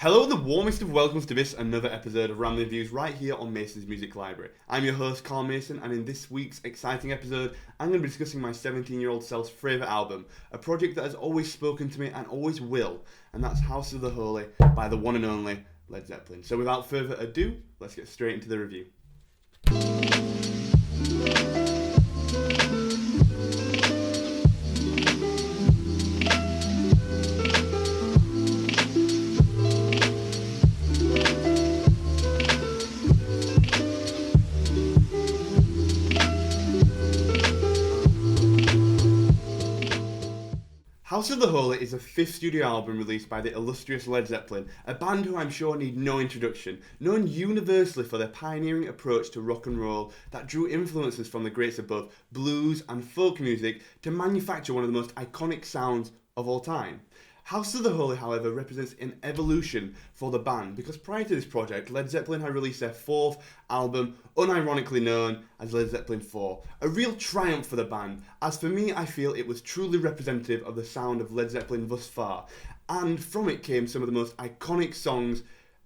Hello and the warmest of welcomes to this another episode of Rambling Views right here on Mason's Music Library. I'm your host Carl Mason, and in this week's exciting episode I'm going to be discussing my 17-year-old self's favourite album, a project that has always spoken to me and always will, and that's House of the Holy by the one and only Led Zeppelin. So without further ado, let's get straight into the review. House of the Holy is a fifth studio album released by the illustrious Led Zeppelin, a band who I'm sure need no introduction, known universally for their pioneering approach to rock and roll that drew influences from the greats above, blues and folk music, to manufacture one of the most iconic sounds of all time. House of the Holy, however, represents an evolution for the band, because prior to this project, Led Zeppelin had released their fourth album, unironically known as Led Zeppelin 4. A real triumph for the band, as for me I feel it was truly representative of the sound of Led Zeppelin thus far, and from it came some of the most iconic songs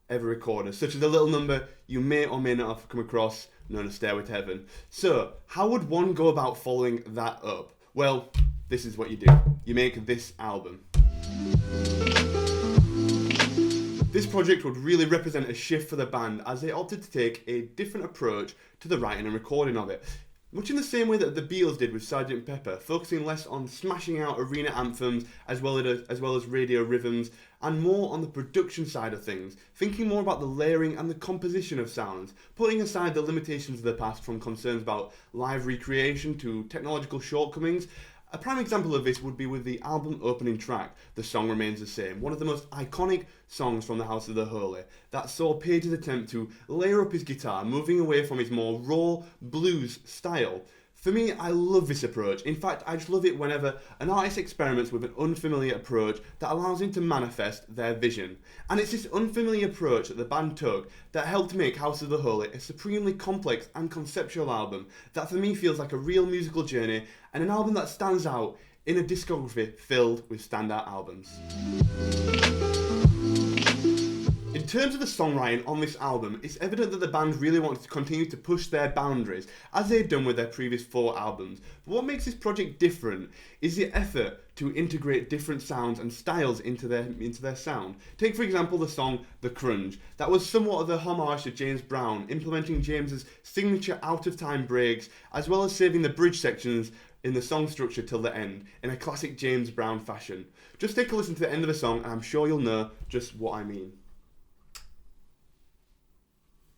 ever recorded, such as the little number you may or may not have come across, known as Stairway to Heaven. So, how would one go about following that up? Well, this is what you do. You make this album. This project would really represent a shift for the band, as they opted to take a different approach to the writing and recording of it. Much in the same way that the Beatles did with Sgt. Pepper, focusing less on smashing out arena anthems as well as radio rhythms, and more on the production side of things, thinking more about the layering and the composition of sounds, putting aside the limitations of the past from concerns about live recreation to technological shortcomings. A prime example of this would be with the album opening track, The Song Remains the Same, one of the most iconic songs from the House of the Holy, that saw Page's attempt to layer up his guitar, moving away from his more raw blues style. For me, I love this approach. In fact, I just love it whenever an artist experiments with an unfamiliar approach that allows him to manifest their vision. And it's this unfamiliar approach that the band took that helped make House of the Holy a supremely complex and conceptual album that for me feels like a real musical journey, and an album that stands out in a discography filled with standout albums. In terms of the songwriting on this album, it's evident that the band really wanted to continue to push their boundaries, as they had done with their previous four albums. But what makes this project different is the effort to integrate different sounds and styles into their sound. Take for example the song The Crunge. That was somewhat of a homage to James Brown, implementing James's signature out-of-time breaks, as well as saving the bridge sections in the song structure till the end, in a classic James Brown fashion. Just take a listen to the end of the song and I'm sure you'll know just what I mean.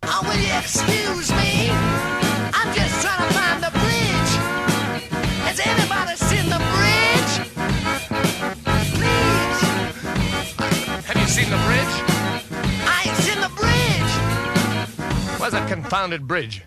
Oh, will you excuse me? I'm just trying to find the bridge. Has anybody seen the bridge? Please. Have you seen the bridge? I ain't seen the bridge. Where's that confounded bridge?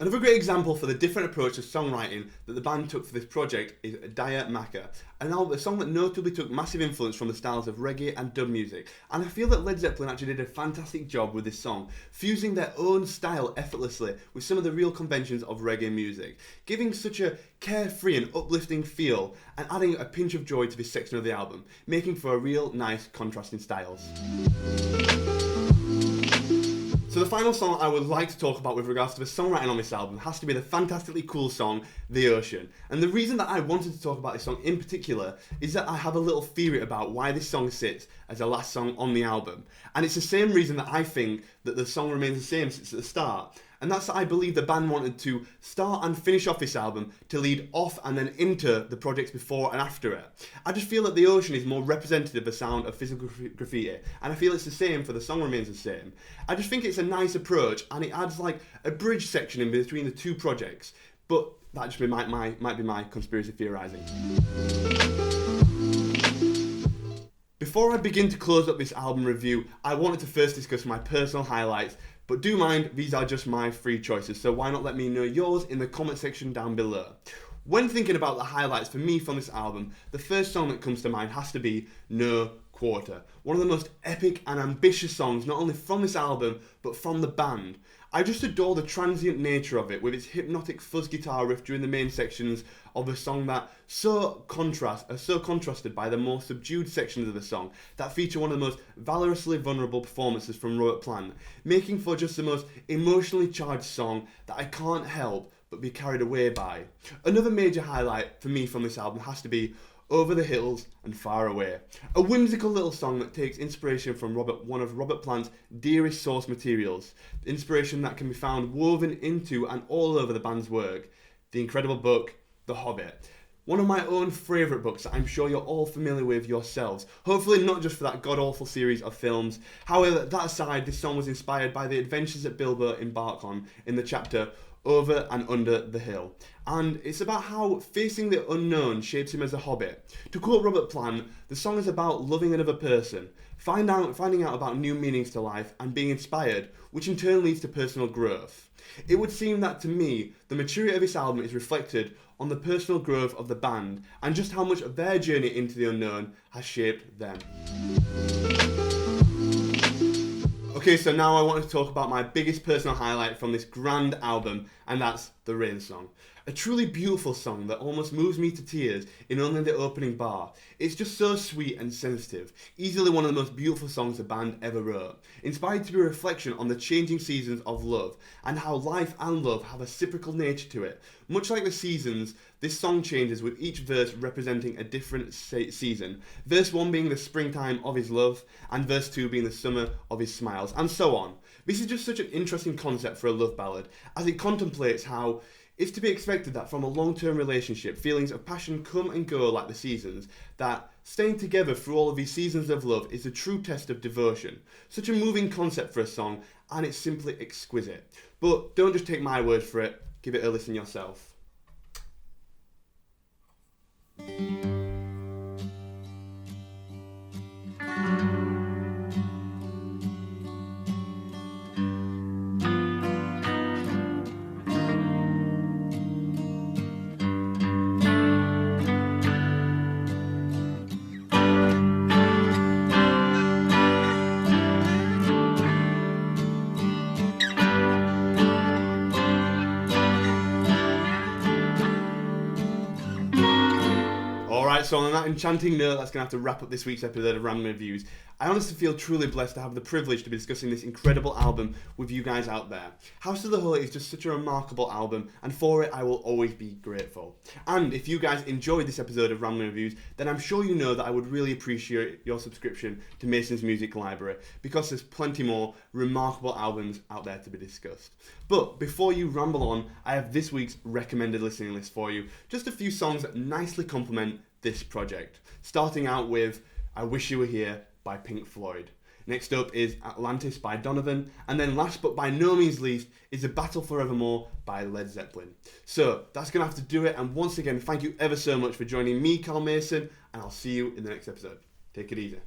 Another great example for the different approach to songwriting that the band took for this project is Daya Maka, a song that notably took massive influence from the styles of reggae and dub music, and I feel that Led Zeppelin actually did a fantastic job with this song, fusing their own style effortlessly with some of the real conventions of reggae music, giving such a carefree and uplifting feel and adding a pinch of joy to this section of the album, making for a real nice contrasting styles. So the final song I would like to talk about with regards to the songwriting on this album has to be the fantastically cool song, The Ocean. And the reason that I wanted to talk about this song in particular is that I have a little theory about why this song sits as the last song on the album. And it's the same reason that I think that the song remains the same since at the start. And that's that I believe the band wanted to start and finish off this album to lead off and then into the projects before and after it. I just feel that The Ocean is more representative of the sound of physical graffiti, and I feel it's the same for The Song Remains the Same. I just think it's a nice approach, and it adds like a bridge section in between the two projects, but that just might be my conspiracy theorising. Before I begin to close up this album review, I wanted to first discuss my personal highlights, but do mind, these are just my free choices, so why not let me know yours in the comment section down below. When thinking about the highlights for me from this album, the first song that comes to mind has to be No Quarter, one of the most epic and ambitious songs not only from this album, but from the band. I just adore the transient nature of it, with its hypnotic fuzz guitar riff during the main sections of the song that are so contrasted by the more subdued sections of the song that feature one of the most valorously vulnerable performances from Robert Plant, making for just the most emotionally charged song that I can't help but be carried away by. Another major highlight for me from this album has to be Over the Hills and Far Away, a whimsical little song that takes inspiration from one of Robert Plant's dearest source materials, inspiration that can be found woven into and all over the band's work, the incredible book, The Hobbit. One of my own favourite books that I'm sure you're all familiar with yourselves, hopefully not just for that god-awful series of films. However, that aside, this song was inspired by the adventures that Bilbo embark on in the chapter Over and Under the Hill, and it's about how facing the unknown shapes him as a hobbit. To quote Robert Plant, the song is about loving another person, finding out about new meanings to life and being inspired, which in turn leads to personal growth. It would seem that to me, the maturity of this album is reflected on the personal growth of the band and just how much of their journey into the unknown has shaped them. Okay, so now I want to talk about my biggest personal highlight from this grand album, and that's the Rain song. A truly beautiful song that almost moves me to tears in only the opening bar. It's just so sweet and sensitive, easily one of the most beautiful songs the band ever wrote, inspired to be a reflection on the changing seasons of love, and how life and love have a cyclical nature to it. Much like the seasons, this song changes with each verse representing a different season, verse 1 being the springtime of his love, and verse 2 being the summer of his smiles, and so on. This is just such an interesting concept for a love ballad, as it contemplates how it's to be expected that from a long-term relationship, feelings of passion come and go like the seasons, that staying together through all of these seasons of love is the true test of devotion. Such a moving concept for a song, and it's simply exquisite. But don't just take my word for it, give it a listen yourself. So on that enchanting note, that's going to have to wrap up this week's episode of Random Reviews. I honestly feel truly blessed to have the privilege to be discussing this incredible album with you guys out there. House of the Holy is just such a remarkable album, and for it I will always be grateful. And if you guys enjoyed this episode of Random Reviews, then I'm sure you know that I would really appreciate your subscription to Mason's Music Library, because there's plenty more remarkable albums out there to be discussed. But before you ramble on, I have this week's recommended listening list for you. Just a few songs that nicely complement this project. Starting out with I Wish You Were Here by Pink Floyd. Next up is Atlantis by Donovan, and then last but by no means least is A Battle Forevermore by Led Zeppelin. So that's going to have to do it, and once again, thank you ever so much for joining me, Carl Mason, and I'll see you in the next episode. Take it easy.